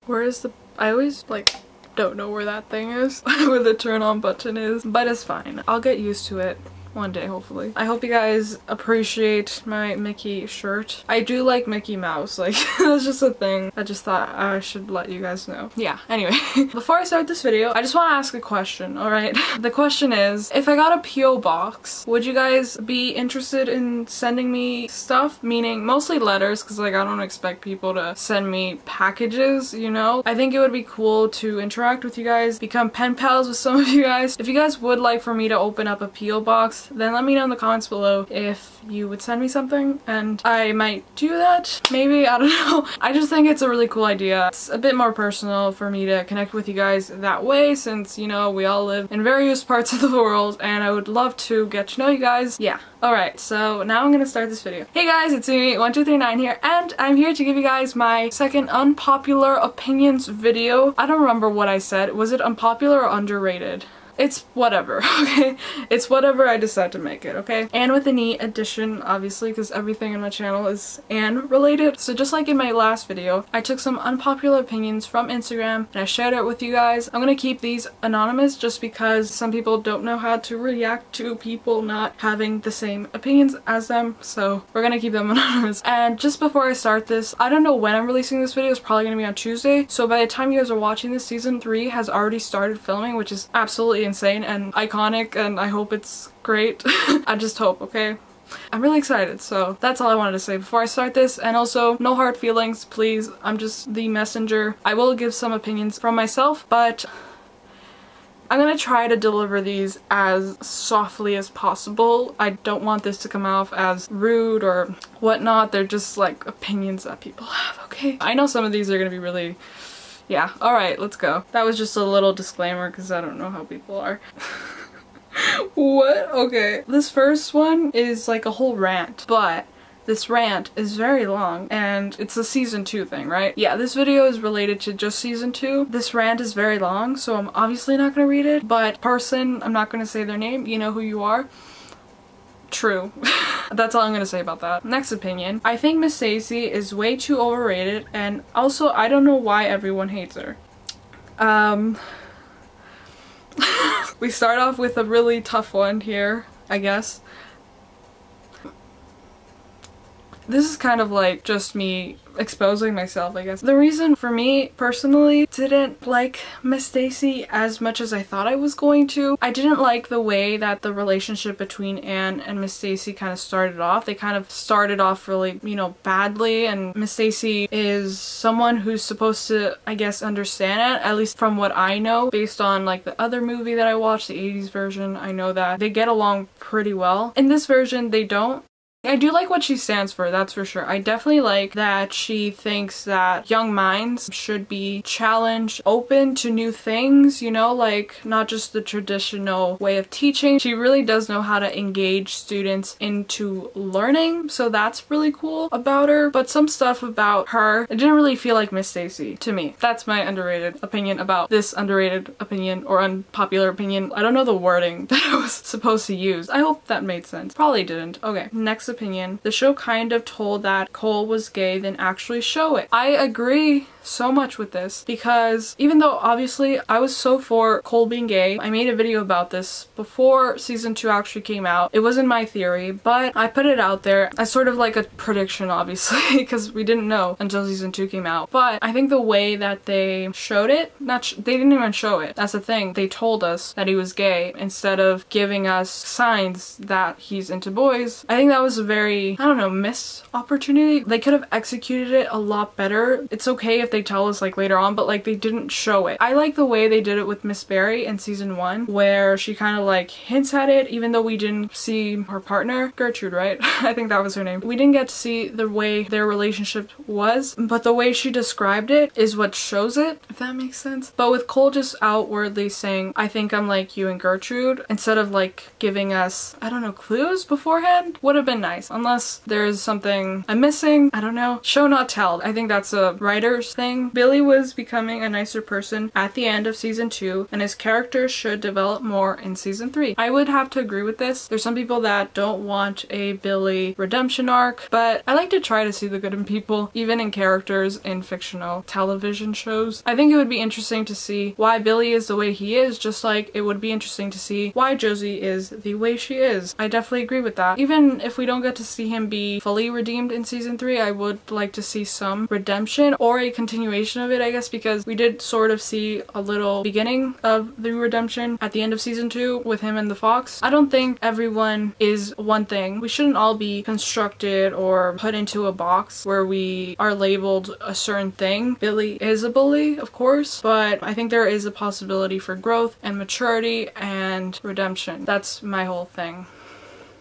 Where is the... I always like don't know where that thing is, where the turn on button is, but it's fine. I'll get used to it one day, hopefully. I hope you guys appreciate my Mickey shirt. I do like Mickey Mouse, like that's just a thing. I just thought I should let you guys know. Yeah, anyway. Before I start this video, I just want to ask a question, alright? The question is, if I got a P.O. box, would you guys be interested in sending me stuff? Meaning mostly letters, because like I don't expect people to send me packages, you know? I think it would be cool to interact with you guys, become pen pals with some of you guys. If you guys would like for me to open up a P.O. box, then let me know in the comments below if you would send me something and I might do that. Maybe, I don't know. I just think it's a really cool idea. It's a bit more personal for me to connect with you guys that way since, you know, we all live in various parts of the world and I would love to get to know you guys. Yeah. Alright, so now I'm gonna start this video. Hey guys, it's me, 1239 here, and I'm here to give you guys my second unpopular opinions video. I don't remember what I said. Was it unpopular or underrated? It's whatever, okay? It's whatever I decide to make it, okay? And with an E addition, obviously, because everything on my channel is Anne related. So just like in my last video, I took some unpopular opinions from Instagram and I shared it with you guys. I'm gonna keep these anonymous just because some people don't know how to react to people not having the same opinions as them. So we're gonna keep them anonymous. And just before I start this, I don't know when I'm releasing this video. It's probably gonna be on Tuesday. So by the time you guys are watching this, season 3 has already started filming, which is absolutely insane and iconic, and I hope it's great. I just hope, okay? I'm really excited, so that's all I wanted to say before I start this. And also, no hard feelings, please. I'm just the messenger. I will give some opinions from myself, but I'm gonna try to deliver these as softly as possible. I don't want this to come off as rude or whatnot. They're just like opinions that people have, okay? I know some of these are gonna be really... yeah, alright, let's go. That was just a little disclaimer because I don't know how people are. What? Okay. This first one is like a whole rant, but this rant is very long and it's a season 2 thing, right? Yeah, this video is related to just season 2. This rant is very long, so I'm obviously not gonna read it, but person, I'm not gonna say their name, you know who you are. True. That's all I'm gonna say about that. Next opinion. I think Miss Stacy is way too overrated, and also I don't know why everyone hates her. We start off with a really tough one here, I guess. This is kind of like just me exposing myself, I guess. The reason for me personally didn't like Miss Stacy as much as I thought I was going to. I didn't like the way that the relationship between Anne and Miss Stacy kind of started off. They kind of started off really, you know, badly, and Miss Stacy is someone who's supposed to, I guess, understand it, at least from what I know. Based on like the other movie that I watched, the 80s version, I know that they get along pretty well. In this version, they don't. I do like what she stands for, that's for sure. I definitely like that she thinks that young minds should be challenged, open to new things, you know, like not just the traditional way of teaching. She really does know how to engage students into learning, so that's really cool about her. But some stuff about her, it didn't really feel like Miss Stacy to me. That's my underrated opinion about this underrated opinion or unpopular opinion. I don't know the wording that I was supposed to use. I hope that made sense. Probably didn't. Okay, next opinion. The show kind of told that Cole was gay than actually show it. I agree so much with this because even though obviously I was so for Cole being gay, I made a video about this before season 2 actually came out. It wasn't my theory, but I put it out there as sort of like a prediction, obviously, because we didn't know until season 2 came out. But I think the way that they showed it, they didn't even show it. That's the thing. They told us that he was gay instead of giving us signs that he's into boys. I think that was a very, I don't know, missed opportunity. They could have executed it a lot better. It's okay if they tell us like later on, but like they didn't show it. I like the way they did it with Miss Barry in season 1, where she kind of like hints at it, even though we didn't see her partner, Gertrude, right? I think that was her name. We didn't get to see the way their relationship was, but the way she described it is what shows it, if that makes sense. But with Cole just outwardly saying, I think I'm like you and Gertrude, instead of like giving us, I don't know, clues beforehand, would have been nice. Unless there's something I'm missing, I don't know. Show not tell. I think that's a writer's thing. thing. Billy was becoming a nicer person at the end of season 2 and his character should develop more in season 3. I would have to agree with this. There's some people that don't want a Billy redemption arc, but I like to try to see the good in people, even in characters in fictional television shows. I think it would be interesting to see why Billy is the way he is, just like it would be interesting to see why Josie is the way she is. I definitely agree with that. Even if we don't get to see him be fully redeemed in season 3, I would like to see some redemption or a continuation of it, I guess, because we did sort of see a little beginning of the redemption at the end of season 2 with him and the fox. I don't think everyone is one thing. We shouldn't all be constructed or put into a box where we are labeled a certain thing. Billy is a bully, of course, but I think there is a possibility for growth and maturity and redemption. That's my whole thing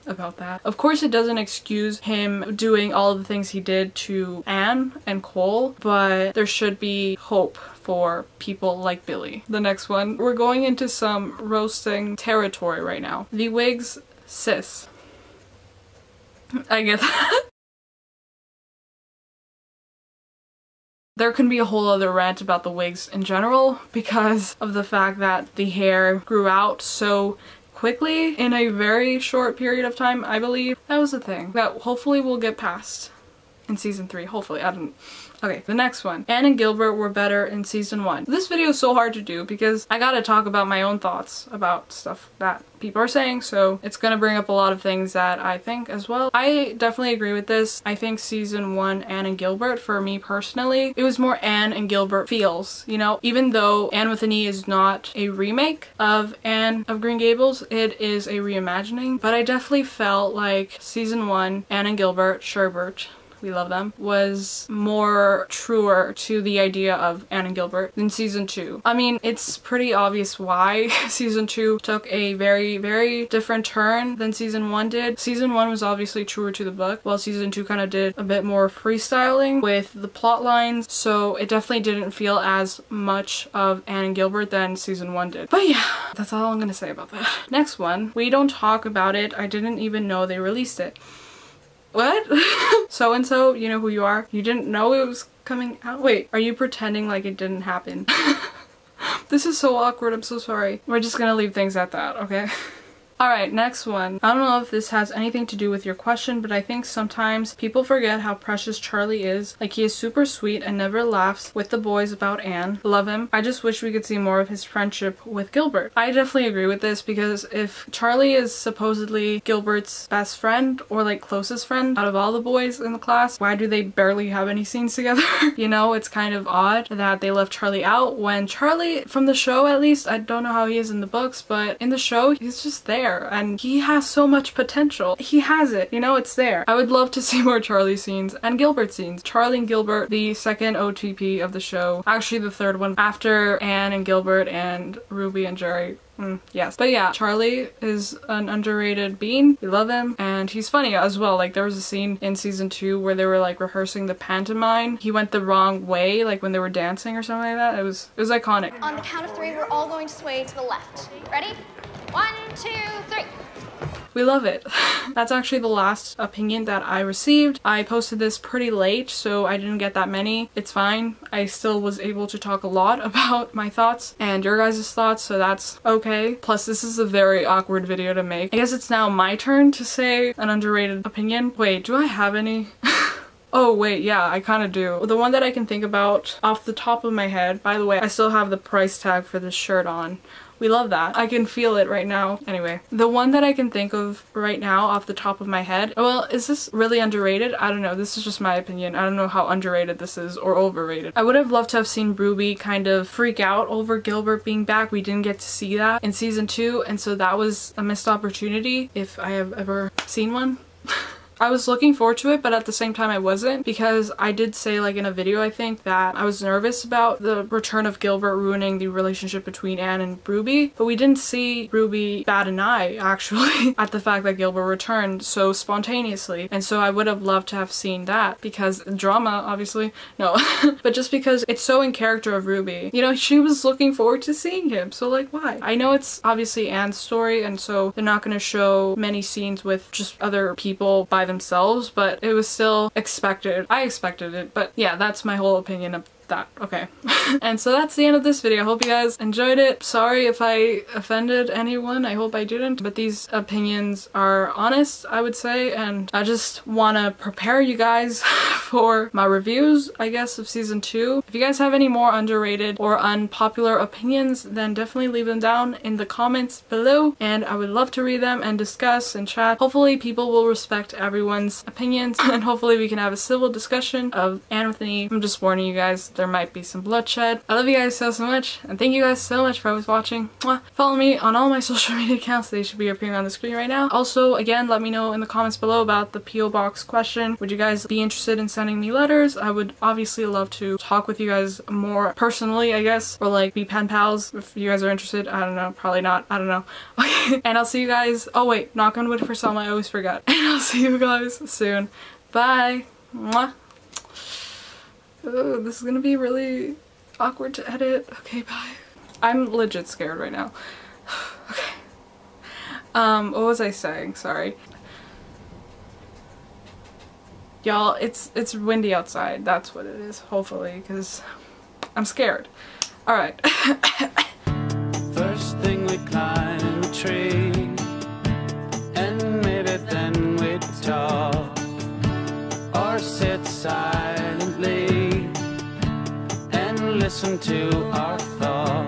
about that. Of course, it doesn't excuse him doing all of the things he did to Anne and Cole, but there should be hope for people like Billy. The next one, we're going into some roasting territory right now. The wigs sis. I get that. There can be a whole other rant about the wigs in general because of the fact that the hair grew out so quickly in a very short period of time, I believe. That was the thing that hopefully we'll get past in season 3. Hopefully, I don't. Okay, the next one. Anne and Gilbert were better in season 1. This video is so hard to do because I gotta talk about my own thoughts about stuff that people are saying, so it's gonna bring up a lot of things that I think as well. I definitely agree with this. I think season 1, Anne and Gilbert, for me personally, it was more Anne and Gilbert feels, you know? Even though Anne with an E is not a remake of Anne of Green Gables, it is a reimagining, but I definitely felt like season 1, Anne and Gilbert, Sherbert, we love them, was more truer to the idea of Anne and Gilbert than season 2. I mean, it's pretty obvious why season 2 took a very, very different turn than season 1 did. Season 1 was obviously truer to the book, while season 2 kind of did a bit more freestyling with the plot lines, so it definitely didn't feel as much of Anne and Gilbert than season 1 did. But yeah, that's all I'm gonna say about that. Next one, we don't talk about it. I didn't even know they released it. What? So-and-so, you know who you are? You didn't know it was coming out? Wait, are you pretending like it didn't happen? This is so awkward, I'm so sorry. We're just gonna leave things at that, okay? Alright, next one. I don't know if this has anything to do with your question, but I think sometimes people forget how precious Charlie is. Like, he is super sweet and never laughs with the boys about Anne. Love him. I just wish we could see more of his friendship with Gilbert. I definitely agree with this because if Charlie is supposedly Gilbert's best friend or like closest friend out of all the boys in the class, why do they barely have any scenes together? You know, it's kind of odd that they left Charlie out when Charlie, from the show at least, I don't know how he is in the books, but in the show, he's just there. And he has so much potential. He has it, you know, it's there. I would love to see more Charlie scenes and Gilbert scenes. Charlie and Gilbert, the second OTP of the show. Actually, the third one after Anne and Gilbert and Ruby and Jerry. Yes. But yeah, Charlie is an underrated bean. We love him. And he's funny as well. Like, there was a scene in season 2 where they were like rehearsing the pantomime. He went the wrong way, like when they were dancing or something like that. It was iconic. On the count of 3, we're all going to sway to the left. Ready? 1, 2, 3. We love it. That's actually the last opinion that I received. I posted this pretty late, so I didn't get that many. It's fine. I still was able to talk a lot about my thoughts and your guys' thoughts, so that's okay. Plus, this is a very awkward video to make. I guess it's now my turn to say an underrated opinion. Wait, do I have any? Oh wait, yeah, I kind of do. The one that I can think about off the top of my head, by the way, I still have the price tag for this shirt on. We love that. I can feel it right now. Anyway, the one that I can think of right now off the top of my head, well, is this really underrated? I don't know. This is just my opinion. I don't know how underrated this is or overrated. I would have loved to have seen Ruby kind of freak out over Gilbert being back. We didn't get to see that in season 2, and so that was a missed opportunity if I have ever seen one. I was looking forward to it, but at the same time I wasn't, because I did say, like in a video I think, that I was nervous about the return of Gilbert ruining the relationship between Anne and Ruby, but we didn't see Ruby bat an eye actually at the fact that Gilbert returned so spontaneously, and so I would have loved to have seen that, because drama obviously, no, but just because it's so in character of Ruby. You know, she was looking forward to seeing him, so like why? I know it's obviously Anne's story, and so they're not going to show many scenes with just other people by themselves, but it was still expected. I expected it, but yeah, that's my whole opinion that, okay. And so that's the end of this video. I hope you guys enjoyed it. Sorry if I offended anyone, I hope I didn't, but these opinions are honest, I would say, and I just want to prepare you guys for my reviews, I guess, of season 2. If you guys have any more underrated or unpopular opinions, then definitely leave them down in the comments below, and I would love to read them and discuss and chat. Hopefully people will respect everyone's opinions, and hopefully we can have a civil discussion of Anthony. I'm just warning you guys, there might be some bloodshed. I love you guys so much, and thank you guys so much for always watching. Mwah. Follow me on all my social media accounts. They should be appearing on the screen right now. Also, again, let me know in the comments below about the P.O. Box question. Would you guys be interested in sending me letters? I would obviously love to talk with you guys more personally, I guess, or like be pen pals if you guys are interested. I don't know, probably not, I don't know. Okay, and I'll see you guys, oh wait, knock on wood for some, I always forget. And I'll see you guys soon. Bye. Mwah. Oh, this is gonna be really awkward to edit. Okay, bye. I'm legit scared right now. Okay. What was I saying? Sorry. Y'all, it's windy outside. That's what it is, hopefully, because I'm scared. Alright. First thing we climb a tree, and maybe then we talk, or sit silently and listen to our thoughts.